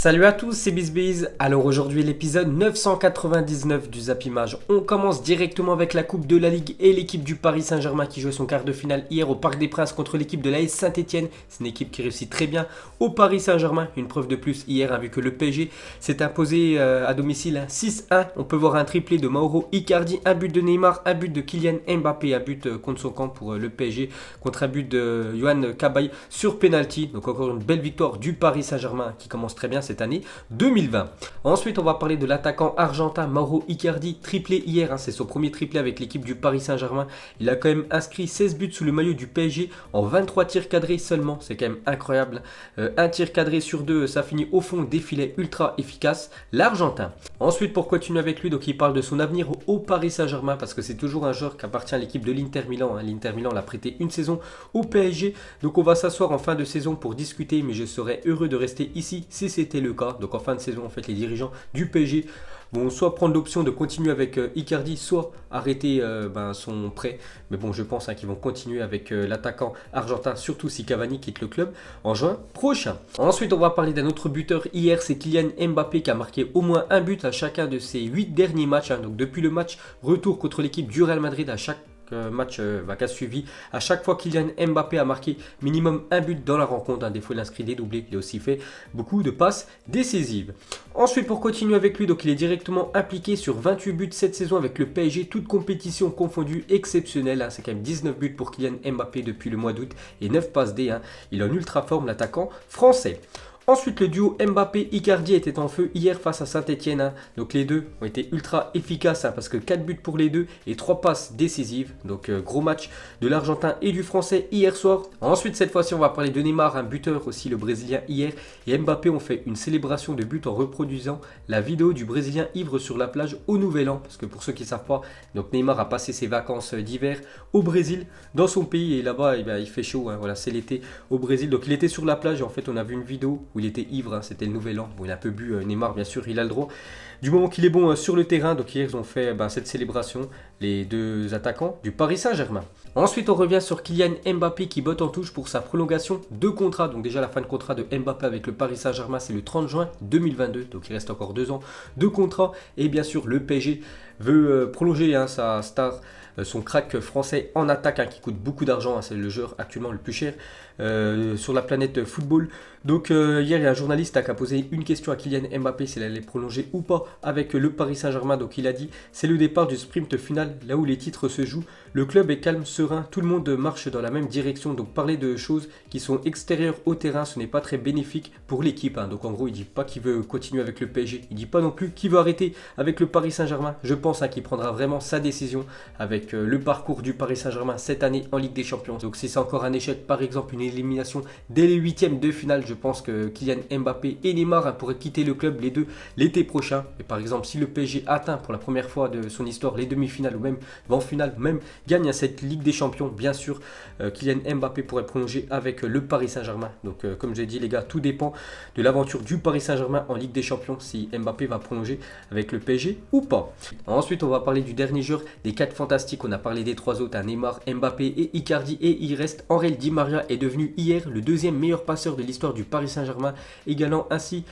Salut à tous, c'est BizBiz. Alors aujourd'hui l'épisode 999 du Zappimage. On commence directement avec la Coupe de la Ligue et l'équipe du Paris Saint-Germain qui jouait son quart de finale hier au Parc des Princes contre l'équipe de l'AS Saint-Etienne. C'est une équipe qui réussit très bien au Paris Saint-Germain. Une preuve de plus hier, vu que le PSG s'est imposé à domicile 6-1. On peut voir un triplé de Mauro Icardi, un but de Neymar, un but de Kylian Mbappé, un but contre son camp pour le PSG, contre un but de Yohan Cabaye sur penalty. Donc encore une belle victoire du Paris Saint-Germain qui commence très bien cette année 2020. Ensuite, on va parler de l'attaquant argentin Mauro Icardi, triplé hier. C'est son premier triplé avec l'équipe du Paris Saint-Germain. Il a quand même inscrit 16 buts sous le maillot du PSG en 23 tirs cadrés seulement. C'est quand même incroyable. Un tir cadré sur deux, ça finit au fond des filets, ultra efficace, l'Argentin. Ensuite, pour continuer avec lui, donc il parle de son avenir au Paris Saint-Germain parce que c'est toujours un joueur qui appartient à l'équipe de l'Inter Milan. L'Inter Milan l'a prêté une saison au PSG. Donc on va s'asseoir en fin de saison pour discuter, mais je serais heureux de rester ici si c'était le cas. Donc en fin de saison, en fait, les dirigeants du PSG vont soit prendre l'option de continuer avec Icardi, soit arrêter son prêt. Mais bon, je pense qu'ils vont continuer avec l'attaquant argentin, surtout si Cavani quitte le club en juin prochain. Ensuite, on va parler d'un autre buteur. Hier, c'est Kylian Mbappé qui a marqué au moins un but à chacun de ses 8 derniers matchs. Donc depuis le match retour contre l'équipe du Real Madrid, à chaque match qu'a suivi, à chaque fois Kylian Mbappé a marqué minimum un but dans la rencontre. Des fois il inscrit des doublés, il a aussi fait beaucoup de passes décisives. Ensuite, pour continuer avec lui, donc il est directement impliqué sur 28 buts cette saison avec le PSG, toute compétition confondue, exceptionnelle. C'est quand même 19 buts pour Kylian Mbappé depuis le mois d'août et 9 passes D. Il est en ultra forme, l'attaquant français. Ensuite, le duo Mbappé-Icardi était en feu hier face à Saint-Etienne. Donc les deux ont été ultra efficaces parce que 4 buts pour les deux et 3 passes décisives. Donc gros match de l'Argentin et du Français hier soir. Ensuite, cette fois-ci, on va parler de Neymar, un buteur aussi, le Brésilien hier. Et Mbappé ont fait une célébration de but en reproduisant la vidéo du Brésilien ivre sur la plage au Nouvel An. Parce que pour ceux qui ne savent pas, donc Neymar a passé ses vacances d'hiver au Brésil, dans son pays. Et là-bas, il fait chaud. Voilà, c'est l'été au Brésil. Donc il était sur la plage et en fait, on a vu une vidéo où il était ivre, c'était le Nouvel An. Bon, il a un peu bu, Neymar, bien sûr, il a le droit. Du moment qu'il est bon sur le terrain, donc hier, ils ont fait cette célébration, les deux attaquants du Paris Saint-Germain. Ensuite, on revient sur Kylian Mbappé qui botte en touche pour sa prolongation de contrat. Donc déjà, la fin de contrat de Mbappé avec le Paris Saint-Germain, c'est le 30 juin 2022. Donc il reste encore 2 ans de contrat. Et bien sûr, le PSG veut prolonger sa star, son crack français en attaque qui coûte beaucoup d'argent. C'est le joueur actuellement le plus cher sur la planète football. Donc hier, il y a un journaliste qui a posé une question à Kylian Mbappé s'il allait prolonger ou pas avec le Paris Saint-Germain. Donc il a dit: c'est le départ du sprint final, là où les titres se jouent. Le club est calme, serein, tout le monde marche dans la même direction. Donc parler de choses qui sont extérieures au terrain, ce n'est pas très bénéfique pour l'équipe. Donc en gros, il dit pas qu'il veut continuer avec le PSG. Il dit pas non plus qu'il veut arrêter avec le Paris Saint-Germain. Je pense qu'il prendra vraiment sa décision avec le parcours du Paris Saint-Germain cette année en Ligue des Champions. Donc si c'est encore un échec, par exemple une élimination dès les 8e de finale, je pense que Kylian Mbappé et Neymar pourraient quitter le club les deux l'été prochain. Et par exemple, si le PSG atteint pour la première fois de son histoire les demi-finales ou même en finale, même gagne cette Ligue des Champions, bien sûr, Kylian Mbappé pourrait prolonger avec le Paris Saint-Germain. Donc comme j'ai dit les gars, tout dépend de l'aventure du Paris Saint-Germain en Ligue des Champions, si Mbappé va prolonger avec le PSG ou pas. Ensuite, on va parler du dernier joueur des 4 fantastiques. On a parlé des 3 autres, Neymar, Mbappé et Icardi, et il reste Angel Di Maria, est devenu hier le 2e meilleur passeur de l'histoire du Paris Saint-Germain, égalant ainsi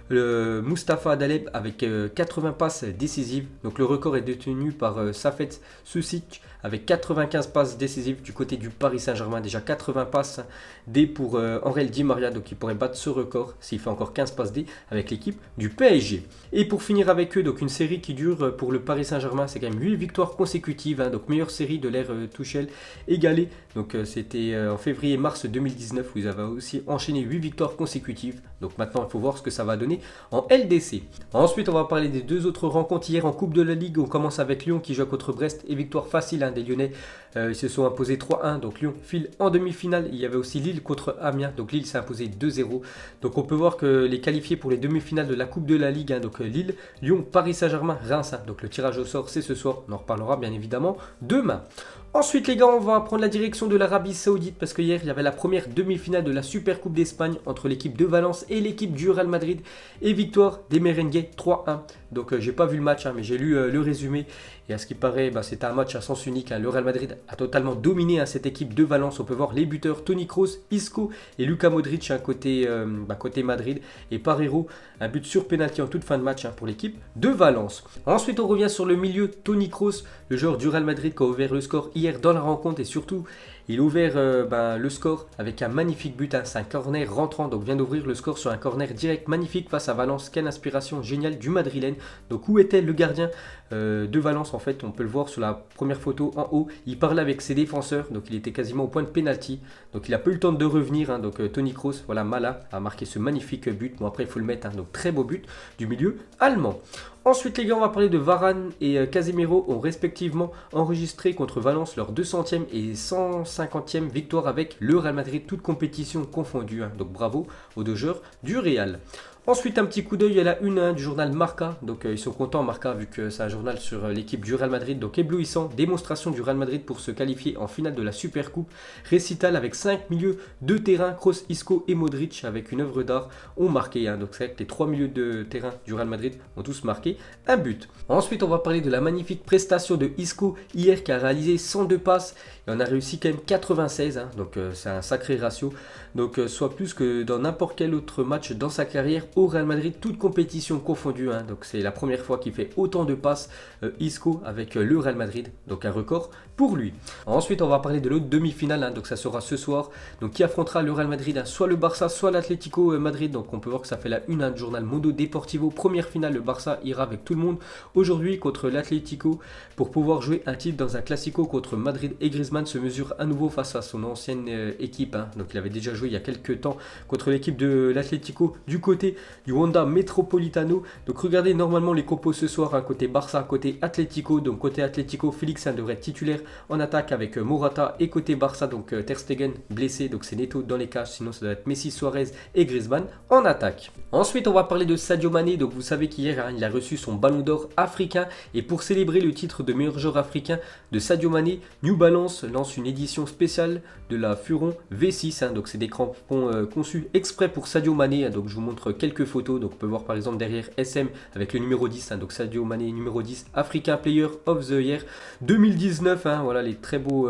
le Mustapha Daleb avec 80 passes décisives. Donc le record est détenu par Safet Susic avec 95 passes décisives du côté du Paris Saint-Germain. Déjà 80 passes D pour Angel Di Maria, donc il pourrait battre ce record s'il fait encore 15 passes D avec l'équipe du PSG. Et pour finir avec eux, donc une série qui dure pour le Paris Saint-Germain, c'est quand même 8 victoires consécutives, donc meilleure série de l'ère Tuchel égalée. Donc c'était en février-mars 2019 où ils avaient aussi enchaîné 8 victoires consécutives. Donc maintenant il faut voir ce que ça va donner en LDC. Ensuite, on va parler des 2 autres rencontres hier en Coupe de la Ligue. On commence avec Lyon qui joue contre Brest et victoire facile des Lyonnais. Ils se sont imposés 3-1. Donc Lyon file en demi-finale. Il y avait aussi Lille contre Amiens. Donc Lille s'est imposé 2-0. Donc on peut voir que les qualifiés pour les demi-finales de la Coupe de la Ligue, donc Lille, Lyon, Paris Saint-Germain, Reims. Donc le tirage au sort, c'est ce soir. On en reparlera bien évidemment demain. Ensuite les gars, on va prendre la direction de l'Arabie Saoudite parce que hier il y avait la première demi-finale de la Super Coupe d'Espagne entre l'équipe de Valence et l'équipe du Real Madrid, et victoire des Merengues 3-1. Donc j'ai pas vu le match mais j'ai lu le résumé, et à ce qui paraît c'était un match à sens unique. Le Real Madrid a totalement dominé cette équipe de Valence. On peut voir les buteurs Toni Kroos, Isco et Luka Modric côté Madrid. Et Parejo, un but sur pénalty en toute fin de match pour l'équipe de Valence. Ensuite, on revient sur le milieu. Toni Kroos, le joueur du Real Madrid qui a ouvert le score hier dans la rencontre. Et surtout, il a ouvert le score avec un magnifique but. C'est un corner rentrant, donc vient d'ouvrir le score sur un corner direct magnifique face à Valence. Quelle inspiration géniale du Madrilène. Donc où était le gardien de Valence? En fait, on peut le voir sur la première photo en haut. Il parlait avec ses défenseurs, donc il était quasiment au point de pénalty. Donc il n'a pas eu le temps de revenir. Donc Toni Kroos, voilà, Mala a marqué ce magnifique but. Bon, après il faut le mettre, donc très beau but du milieu allemand. Ensuite les gars, on va parler de Varane et Casemiro ont respectivement enregistré contre Valence leur 200e et 150e victoire avec le Real Madrid, toutes compétitions confondues. Donc bravo aux deux joueurs du Real. Ensuite, un petit coup d'œil à la une du journal Marca. Donc ils sont contents Marca vu que c'est un journal sur l'équipe du Real Madrid. Donc éblouissant, démonstration du Real Madrid pour se qualifier en finale de la Super Coupe. Récital avec 5 milieux de terrain, Kroos, Isco et Modric avec une œuvre d'art ont marqué. Donc c'est vrai que les 3 milieux de terrain du Real Madrid ont tous marqué un but. Ensuite, on va parler de la magnifique prestation de Isco hier qui a réalisé 102 passes. Et on a réussi quand même 96. Donc c'est un sacré ratio. Donc soit plus que dans n'importe quel autre match dans sa carrière au Real Madrid, toute compétition confondue. Donc c'est la première fois qu'il fait autant de passes Isco avec le Real Madrid. Donc un record pour lui. Ensuite, on va parler de l'autre demi-finale. Donc ça sera ce soir. Donc qui affrontera le Real Madrid, soit le Barça, soit l'Atlético Madrid. Donc on peut voir que ça fait la une du journal Mundo Deportivo. Première finale, le Barça ira avec tout le monde aujourd'hui contre l'Atlético pour pouvoir jouer un titre dans un Classico contre Madrid. Et Griezmann se mesure à nouveau face à son ancienne équipe. Donc il avait déjà joué il y a quelques temps contre l'équipe de l'Atlético du côté du Wanda Metropolitano. Donc regardez normalement les compos ce soir, côté Barça, côté Atlético. Donc côté Atlético, Félix devrait être titulaire en attaque avec Morata, et côté Barça, donc Ter Stegen blessé, donc c'est Neto dans les cages, sinon ça doit être Messi, Suarez et Griezmann en attaque. Ensuite, on va parler de Sadio Mané. Donc vous savez qu'hier il a reçu son ballon d'or africain, et pour célébrer le titre de meilleur joueur africain de Sadio Mané, New Balance lance une édition spéciale de la Furon V6. Donc c'est des crampons conçus exprès pour Sadio Mané. Donc je vous montre quelques photos. Donc on peut voir par exemple derrière SM avec le numéro 10. Donc Sadio Mané numéro 10, African Player of the Year 2019. Voilà les très beaux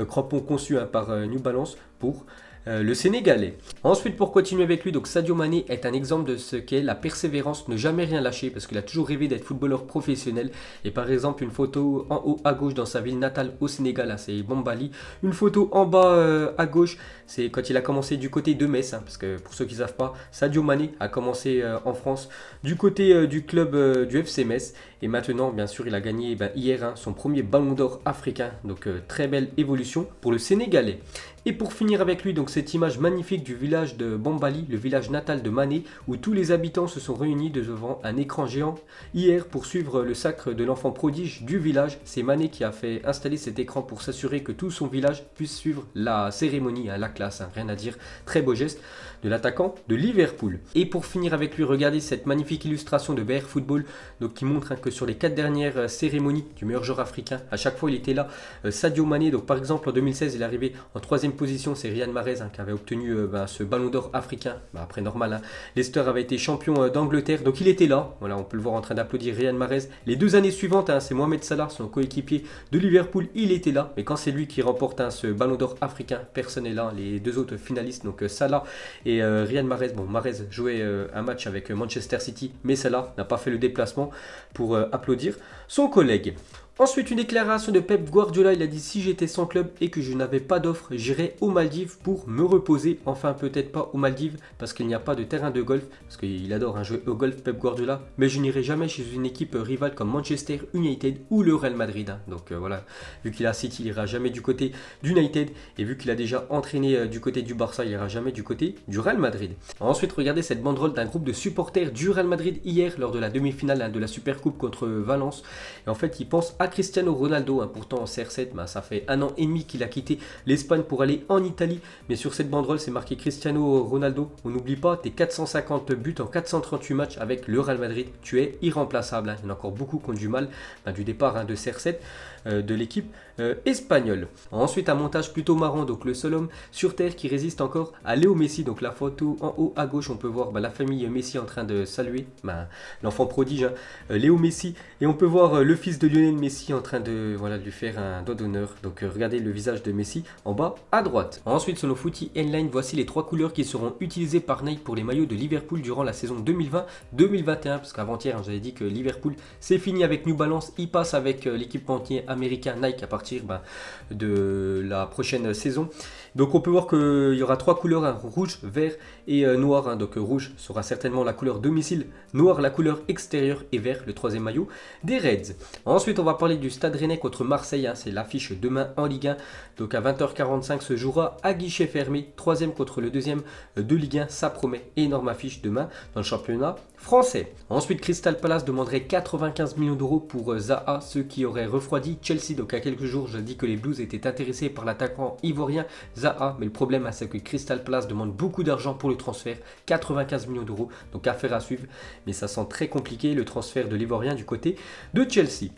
crampons conçus par New Balance pour le Sénégalais. Ensuite, pour continuer avec lui, donc Sadio Mané est un exemple de ce qu'est la persévérance, ne jamais rien lâcher, parce qu'il a toujours rêvé d'être footballeur professionnel. Et par exemple, une photo en haut à gauche dans sa ville natale au Sénégal, c'est Bambali. Une photo en bas à gauche, c'est quand il a commencé du côté de Metz, parce que pour ceux qui ne savent pas, Sadio Mané a commencé en France du côté du club du FC Metz. Et maintenant, bien sûr, il a gagné hier son premier ballon d'or africain. Donc très belle évolution pour le Sénégalais. Et pour finir avec lui, donc cette image magnifique du village de Bambali, le village natal de Mané, où tous les habitants se sont réunis devant un écran géant hier pour suivre le sacre de l'enfant prodige du village. C'est Mané qui a fait installer cet écran pour s'assurer que tout son village puisse suivre la cérémonie, la classe, rien à dire. Très beau geste de l'attaquant de Liverpool. Et pour finir avec lui, regardez cette magnifique illustration de BR Football, donc qui montre que sur les 4 dernières cérémonies du meilleur joueur africain, à chaque fois il était là. Sadio Mané, donc par exemple en 2016, il est arrivé en 3e position, c'est Riyad Mahrez qui avait obtenu ce ballon d'or africain. Après normal, Leicester avait été champion d'Angleterre, donc il était là. Voilà, on peut le voir en train d'applaudir Riyad Mahrez. Les 2 années suivantes, c'est Mohamed Salah, son coéquipier de Liverpool, il était là. Mais quand c'est lui qui remporte ce ballon d'or africain, personne n'est là. Les 2 autres finalistes, donc Salah et Riyad Mahrez. Bon, Mahrez jouait un match avec Manchester City, mais Salah n'a pas fait le déplacement pour applaudir son collègue. Ensuite, une déclaration de Pep Guardiola, il a dit: si j'étais sans club et que je n'avais pas d'offre, j'irais aux Maldives pour me reposer. Enfin, peut-être pas aux Maldives parce qu'il n'y a pas de terrain de golf, parce qu'il adore jouer au golf Pep Guardiola, mais je n'irai jamais chez une équipe rivale comme Manchester United ou le Real Madrid. Donc voilà, vu qu'il a City, il ira jamais du côté d'United, et vu qu'il a déjà entraîné du côté du Barça, il ira jamais du côté du Real Madrid. Ensuite, regardez cette banderole d'un groupe de supporters du Real Madrid hier lors de la demi-finale de la Super Coupe contre Valence. Et en fait, ils pensent à Cristiano Ronaldo, pourtant en CR7, ça fait 1 an et demi qu'il a quitté l'Espagne pour aller en Italie, mais sur cette banderole c'est marqué Cristiano Ronaldo. On n'oublie pas tes 450 buts en 438 matchs avec le Real Madrid, tu es irremplaçable. Il y en a encore beaucoup qui ont du mal du départ de CR7 de l'équipe espagnol. Ensuite, un montage plutôt marrant, donc le seul homme sur Terre qui résiste encore à Léo Messi. Donc la photo en haut à gauche, on peut voir la famille Messi en train de saluer l'enfant prodige, Léo Messi. Et on peut voir le fils de Lionel Messi en train de, de lui faire un doigt d'honneur. Donc regardez le visage de Messi en bas à droite. Ensuite, selon Footy Headline, voici les 3 couleurs qui seront utilisées par Nike pour les maillots de Liverpool durant la saison 2020-2021. Parce qu'avant-hier, j'avais dit que Liverpool, c'est fini avec New Balance. Il passe avec l'équipementier américain Nike à partir de la prochaine saison. Donc on peut voir qu'il y aura 3 couleurs, rouge, vert et noir. Donc rouge sera certainement la couleur domicile, noir la couleur extérieure et vert le troisième maillot des Reds. Ensuite, on va parler du Stade Rennais contre Marseille. C'est l'affiche demain en Ligue 1. Donc à 20h45 se jouera à guichet fermé. Troisième contre le deuxième de Ligue 1. Ça promet. Énorme affiche demain dans le championnat français. Ensuite, Crystal Palace demanderait 95 millions d'euros pour Zaha, ce qui aurait refroidi Chelsea. Donc à quelques jours, je dis que les Blues étaient intéressés par l'attaquant ivoirien Zaha. Mais le problème, c'est que Crystal Palace demande beaucoup d'argent pour le transfert. 95 millions d'euros. Donc affaire à suivre. Mais ça sent très compliqué le transfert de l'ivoirien du côté de Chelsea.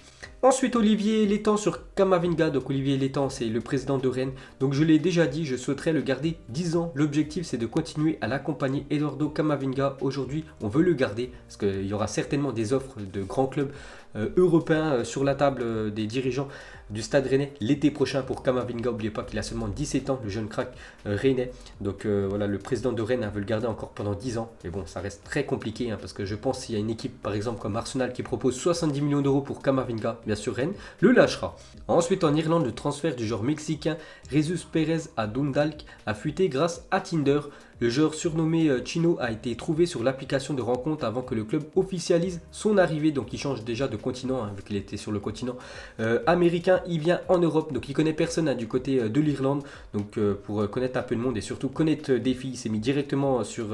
Ensuite, Olivier Létang sur Kamavinga. Donc Olivier Létang, c'est le président de Rennes. Donc je l'ai déjà dit, je souhaiterais le garder 10 ans. L'objectif, c'est de continuer à l'accompagner. Eduardo Camavinga, aujourd'hui, on veut le garder parce qu'il y aura certainement des offres de grands clubs européens sur la table des dirigeants du Stade Rennais l'été prochain pour Camavinga. N'oubliez pas qu'il a seulement 17 ans, le jeune crack rennais. Donc le président de Rennes veut le garder encore pendant 10 ans. Mais bon, ça reste très compliqué parce que je pense qu'il y a une équipe par exemple comme Arsenal qui propose 70 millions d'euros pour Camavinga, bien sûr Rennes le lâchera. Ensuite, en Irlande, le transfert du joueur mexicain Jesus Pérez à Dundalk a fuité grâce à Tinder. Le joueur surnommé Chino a été trouvé sur l'application de rencontre avant que le club officialise son arrivée. Donc il change déjà de continent, vu qu'il était sur le continent américain. Il vient en Europe, donc il connaît personne du côté de l'Irlande. Donc pour connaître un peu de monde et surtout connaître des filles, il s'est mis directement sur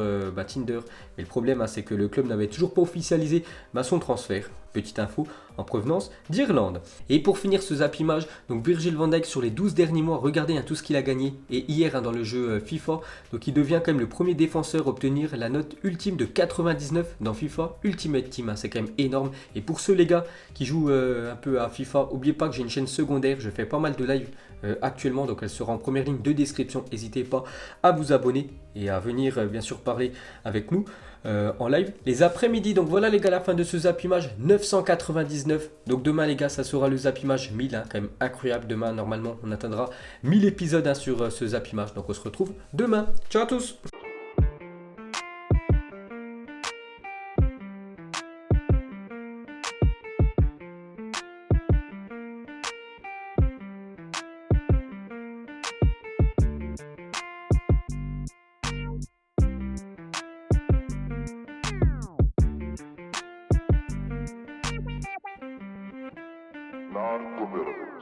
Tinder. Mais le problème, c'est que le club n'avait toujours pas officialisé son transfert. Petite info en provenance d'Irlande. Et pour finir ce Zap Image, donc Virgil van Dijk sur les 12 derniers mois, regardez tout ce qu'il a gagné. Et hier dans le jeu FIFA, donc il devient quand même le premier défenseur à obtenir la note ultime de 99 dans FIFA Ultimate Team. C'est quand même énorme. Et pour ceux les gars qui jouent un peu à FIFA, n'oubliez pas que j'ai une chaîne secondaire. Je fais pas mal de live actuellement, donc elle sera en première ligne de description. N'hésitez pas à vous abonner et à venir bien sûr parler avec nous en live les après-midi. Donc voilà les gars, la fin de ce Zap Image 999. Donc demain les gars, ça sera le Zap Image 1000, quand même incroyable. Demain normalement on atteindra 1000 épisodes sur ce Zap Image. Donc on se retrouve demain. Ciao à tous. Non-formidable.